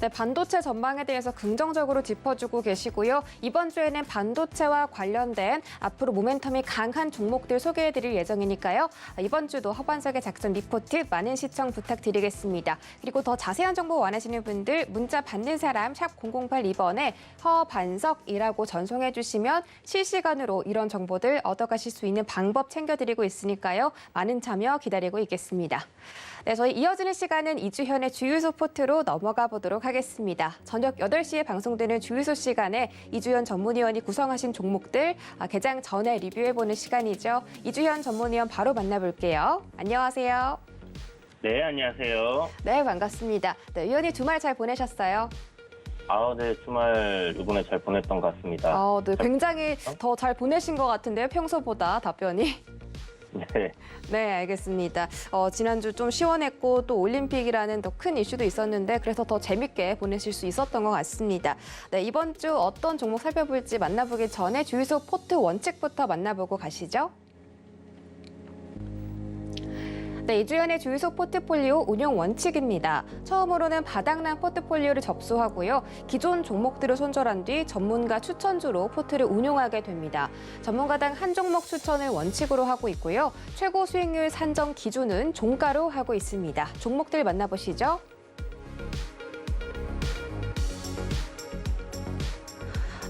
네, 반도체 전망에 대해서 긍정적으로 짚어주고 계시고요. 이번 주에는 반도체와 관련된 앞으로 모멘텀이 강한 종목들 소개해드릴 예정이니까요. 이번 주도 허반석의 작전 리포트 많은 시청 부탁드리겠습니다. 그리고 더 자세한 정보 원하시는 분들 문자 받는 사람 샵 0082번에 허반석이라고 전송해 주시면 실시간으로 이런 정보들 얻어가실 수 있는 방법 챙겨드리고 있으니까요. 많은 참여 기다리고 있겠습니다. 네, 저희 이어지는 시간은 이주현의 주유소 포트로 넘어가 보도록 하겠습니다. 저녁 8시에 방송되는 주유소 시간에 이주현 전문위원이 구성하신 종목들 개장 전에 리뷰해보는 시간이죠. 이주현 전문위원 바로 만나볼게요. 안녕하세요.
네, 안녕하세요.
네, 반갑습니다. 네, 위원님 주말 잘 보내셨어요?
네, 주말 이번에 잘 보냈던 것 같습니다.
네, 굉장히 더 잘 보내신 것 같은데요, 평소보다 답변이.
네.
네, 알겠습니다. 지난주 좀 시원했고 또 올림픽이라는 더 큰 이슈도 있었는데 그래서 더 재밌게 보내실 수 있었던 것 같습니다. 네, 이번 주 어떤 종목 살펴볼지 만나보기 전에 주유소 포트 원칙부터 만나보고 가시죠. 네, 이주연의 주유소 포트폴리오 운용 원칙입니다. 처음으로는 바닥난 포트폴리오를 접수하고요. 기존 종목들을 손절한 뒤 전문가 추천주로 포트를 운용하게 됩니다. 전문가당 한 종목 추천을 원칙으로 하고 있고요. 최고 수익률 산정 기준은 종가로 하고 있습니다. 종목들 만나보시죠.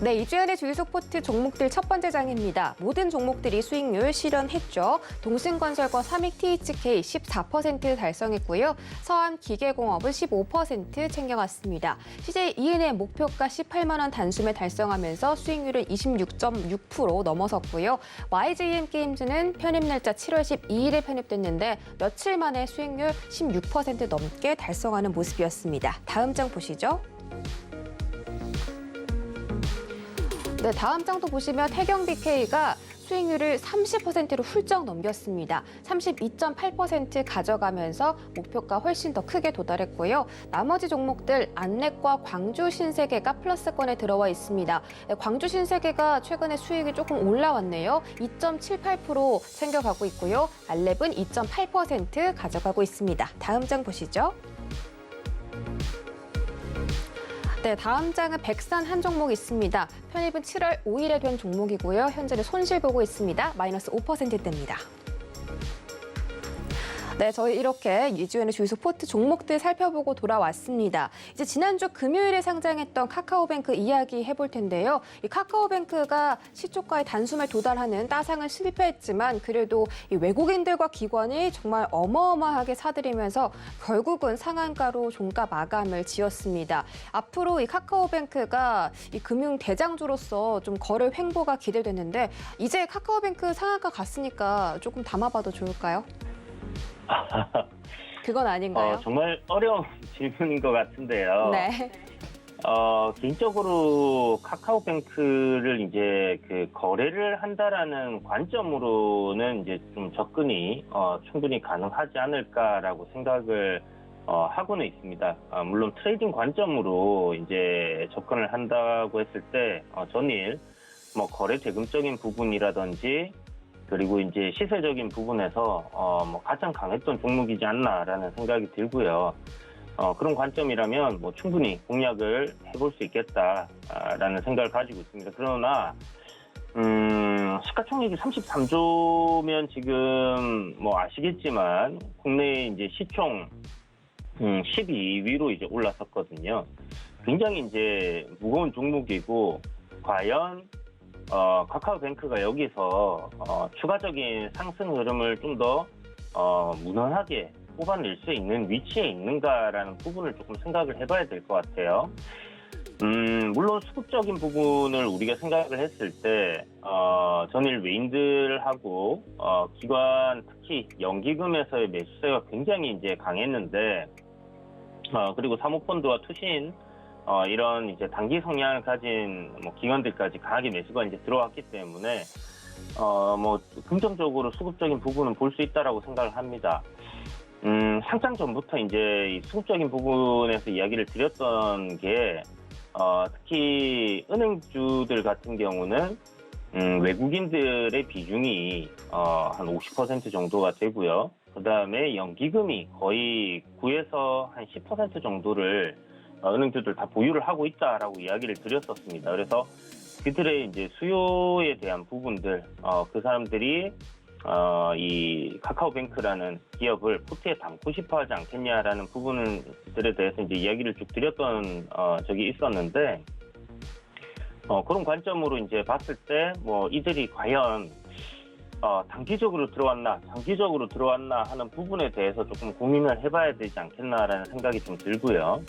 네, 이주연의 주유소 포트 종목들 첫 번째 장입니다. 모든 종목들이 수익률 실현했죠. 동승건설과 삼익THK 14% 달성했고요. 서한기계공업은 15% 챙겨갔습니다. CJ 이은의 목표가 18만 원 단숨에 달성하면서 수익률은 26.6% 넘어섰고요. YJM 게임즈는 편입 날짜 7월 12일에 편입됐는데 며칠 만에 수익률 16% 넘게 달성하는 모습이었습니다. 다음 장 보시죠. 네, 다음 장도 보시면 태경BK가 수익률을 30%로 훌쩍 넘겼습니다. 32.8% 가져가면서 목표가 훨씬 더 크게 도달했고요. 나머지 종목들 안랩과 광주신세계가 플러스권에 들어와 있습니다. 네, 광주신세계가 최근에 수익이 조금 올라왔네요. 2.78% 챙겨가고 있고요. 안랩은 2.8% 가져가고 있습니다. 다음 장 보시죠. 네, 다음 장은 백산 한 종목 있습니다. 편입은 7월 5일에 된 종목이고요. 현재는 손실 보고 있습니다. 마이너스 5%대입니다. 네, 저희 이렇게 이주연의 주유소 포트 종목들 살펴보고 돌아왔습니다. 이제 지난주 금요일에 상장했던 카카오뱅크 이야기 해볼 텐데요. 이 카카오뱅크가 시초가의 단숨에 도달하는 따상을 실패했지만 그래도 이 외국인들과 기관이 정말 어마어마하게 사들이면서 결국은 상한가로 종가 마감을 지었습니다. 앞으로 이 카카오뱅크가 이 금융 대장주로서 좀 거래 횡보가 기대되는데 이제 카카오뱅크 상한가 갔으니까 조금 담아봐도 좋을까요? 그건 아닌가요?
정말 어려운 질문인 것 같은데요.
네.
개인적으로 카카오뱅크를 이제 그 거래를 한다라는 관점으로는 이제 좀 접근이 충분히 가능하지 않을까라고 생각을 하고는 있습니다. 물론 트레이딩 관점으로 이제 접근을 한다고 했을 때 전일 뭐 거래 대금적인 부분이라든지 그리고 이제 시세적인 부분에서 뭐 가장 강했던 종목이지 않나라는 생각이 들고요. 그런 관점이라면 뭐 충분히 공략을 해볼 수 있겠다라는 생각을 가지고 있습니다. 그러나 시가총액이 33조면 지금 뭐 아시겠지만 국내 이제 시총 12위로 이제 올랐었거든요. 굉장히 이제 무거운 종목이고 과연 카카오뱅크가 여기서 추가적인 상승 흐름을 좀 더 무난하게 뽑아낼 수 있는 위치에 있는가라는 부분을 조금 생각을 해봐야 될 것 같아요. 물론 수급적인 부분을 우리가 생각을 했을 때 전일 외인들하고 기관 특히 연기금에서의 매수세가 굉장히 이제 강했는데 그리고 사모펀드와 투신 이런 이제 단기 성향을 가진 뭐 기관들까지 강하게 매수가 이제 들어왔기 때문에 뭐 긍정적으로 수급적인 부분은 볼 수 있다라고 생각을 합니다. 상장 전부터 이제 이 수급적인 부분에서 이야기를 드렸던 게 특히 은행주들 같은 경우는 외국인들의 비중이 한 50% 정도가 되고요. 그다음에 연기금이 거의 9에서 한 10% 정도를 은행주들 다 보유를 하고 있다라고 이야기를 드렸었습니다. 그래서 그들의 이제 수요에 대한 부분들, 그 사람들이 이 카카오뱅크라는 기업을 포트에 담고 싶어 하지 않겠냐라는 부분들에 대해서 이제 이야기를 쭉 드렸던 적이 있었는데, 그런 관점으로 이제 봤을 때, 뭐, 이들이 과연, 단기적으로 들어왔나, 장기적으로 들어왔나 하는 부분에 대해서 조금 고민을 해봐야 되지 않겠나라는 생각이 좀 들고요.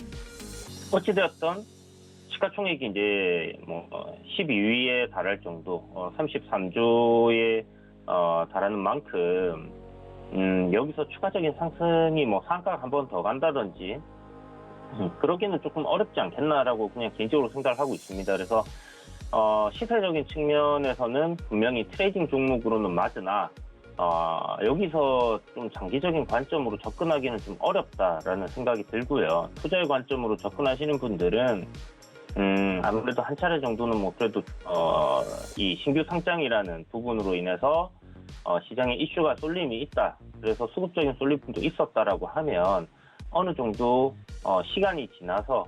어찌되었던 시가총액이 이제 뭐 12위에 달할 정도, 33조에 달하는 만큼, 여기서 추가적인 상승이 뭐 상가가 한 번 더 간다든지, 그러기는 조금 어렵지 않겠나라고 그냥 개인적으로 생각을 하고 있습니다. 그래서, 시세적인 측면에서는 분명히 트레이딩 종목으로는 맞으나, 여기서 좀 장기적인 관점으로 접근하기는 좀 어렵다라는 생각이 들고요. 투자의 관점으로 접근하시는 분들은, 아무래도 한 차례 정도는 뭐 그래도, 이 신규 상장이라는 부분으로 인해서, 시장에 이슈가 쏠림이 있다. 그래서 수급적인 쏠림도 있었다라고 하면 어느 정도, 시간이 지나서,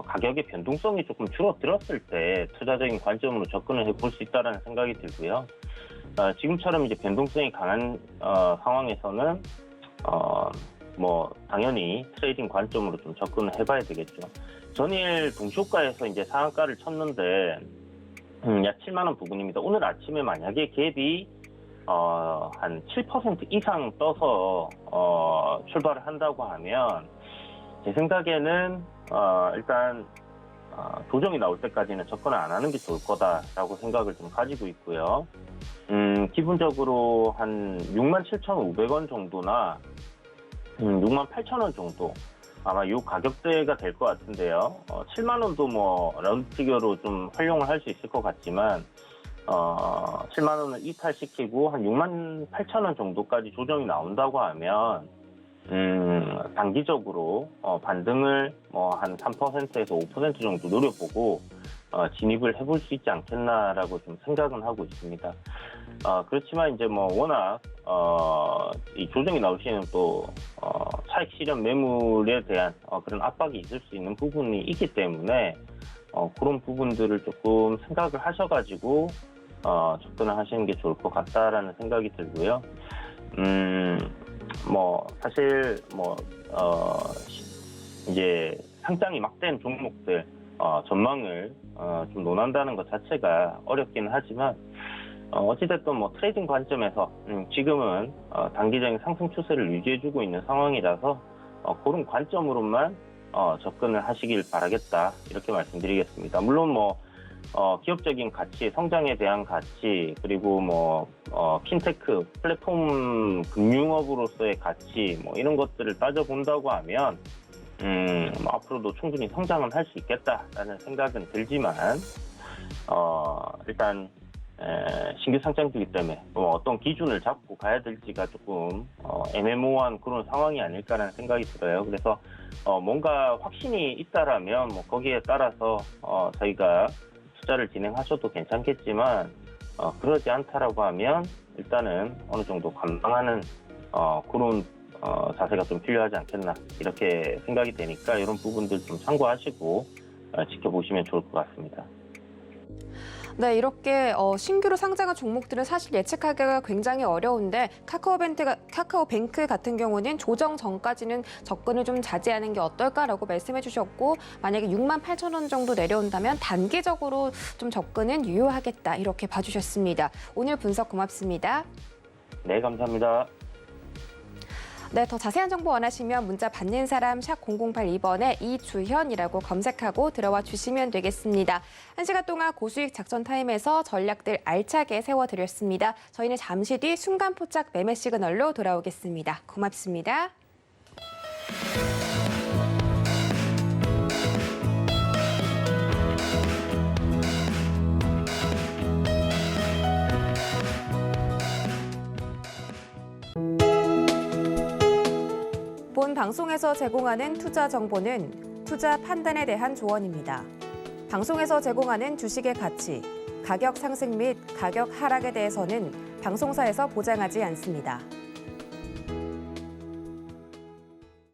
가격의 변동성이 조금 줄어들었을 때 투자적인 관점으로 접근을 해볼 수 있다는 생각이 들고요. 지금처럼 이제 변동성이 강한, 상황에서는, 뭐, 당연히 트레이딩 관점으로 좀 접근을 해봐야 되겠죠. 전일 동시효과에서 이제 상한가를 쳤는데, 약 7만원 부근입니다. 오늘 아침에 만약에 갭이, 한 7% 이상 떠서, 출발을 한다고 하면, 제 생각에는, 일단, 조정이 나올 때까지는 접근을 안 하는 게 좋을 거다라고 생각을 좀 가지고 있고요. 기본적으로 한 67,500원 정도나 68,000원 정도 아마 이 가격대가 될 것 같은데요. 7만 원도 뭐 라운드 피겨로 좀 활용을 할 수 있을 것 같지만 7만 원을 이탈시키고 한 68,000원 정도까지 조정이 나온다고 하면 단기적으로 반등을 뭐 한 3%에서 5% 정도 노려보고 진입을 해볼 수 있지 않겠나라고 좀 생각은 하고 있습니다. 그렇지만 이제 뭐 워낙 이 조정이 나올 시에는 또 차익 실현 매물에 대한 그런 압박이 있을 수 있는 부분이 있기 때문에 그런 부분들을 조금 생각을 하셔가지고 접근을 하시는 게 좋을 것 같다라는 생각이 들고요. 뭐 사실 뭐 이제 상장이 막 된 종목들 전망을 좀 논한다는 것 자체가 어렵기는 하지만 어찌됐든 뭐 트레이딩 관점에서 지금은 단기적인 상승 추세를 유지해주고 있는 상황이라서 그런 관점으로만 접근을 하시길 바라겠다 이렇게 말씀드리겠습니다. 물론 뭐 기업적인 가치, 성장에 대한 가치, 그리고 뭐 핀테크 플랫폼 금융업으로서의 가치 뭐 이런 것들을 따져본다고 하면 뭐 앞으로도 충분히 성장은 할 수 있겠다라는 생각은 들지만 일단 신규 상장이기 때문에 어떤 기준을 잡고 가야 될지가 조금 애매모호한 그런 상황이 아닐까라는 생각이 들어요. 그래서 뭔가 확신이 있다라면 뭐 거기에 따라서 저희가 투자를 진행하셔도 괜찮겠지만 그러지 않다라고 하면 일단은 어느 정도 관망하는 그런 자세가 좀 필요하지 않겠나 이렇게 생각이 되니까 이런 부분들 좀 참고하시고 지켜보시면 좋을 것 같습니다.
네, 이렇게 신규로 상장한 종목들은 사실 예측하기가 굉장히 어려운데 카카오뱅크 같은 경우는 조정 전까지는 접근을 좀 자제하는 게 어떨까라고 말씀해 주셨고 만약에 68,000원 정도 내려온다면 단기적으로 좀 접근은 유효하겠다 이렇게 봐주셨습니다. 오늘 분석 고맙습니다.
네, 감사합니다.
네, 더 자세한 정보 원하시면 문자 받는 사람 샵 0082번에 이주현이라고 검색하고 들어와 주시면 되겠습니다. 1시간 동안 고수익 작전 타임에서 전략들 알차게 세워드렸습니다. 저희는 잠시 뒤 순간 포착 매매 시그널로 돌아오겠습니다. 고맙습니다. 본 방송에서 제공하는 투자 정보는 투자 판단에 대한 조언입니다. 방송에서 제공하는 주식의 가치, 가격 상승 및 가격 하락에 대해서는 방송사에서 보장하지 않습니다.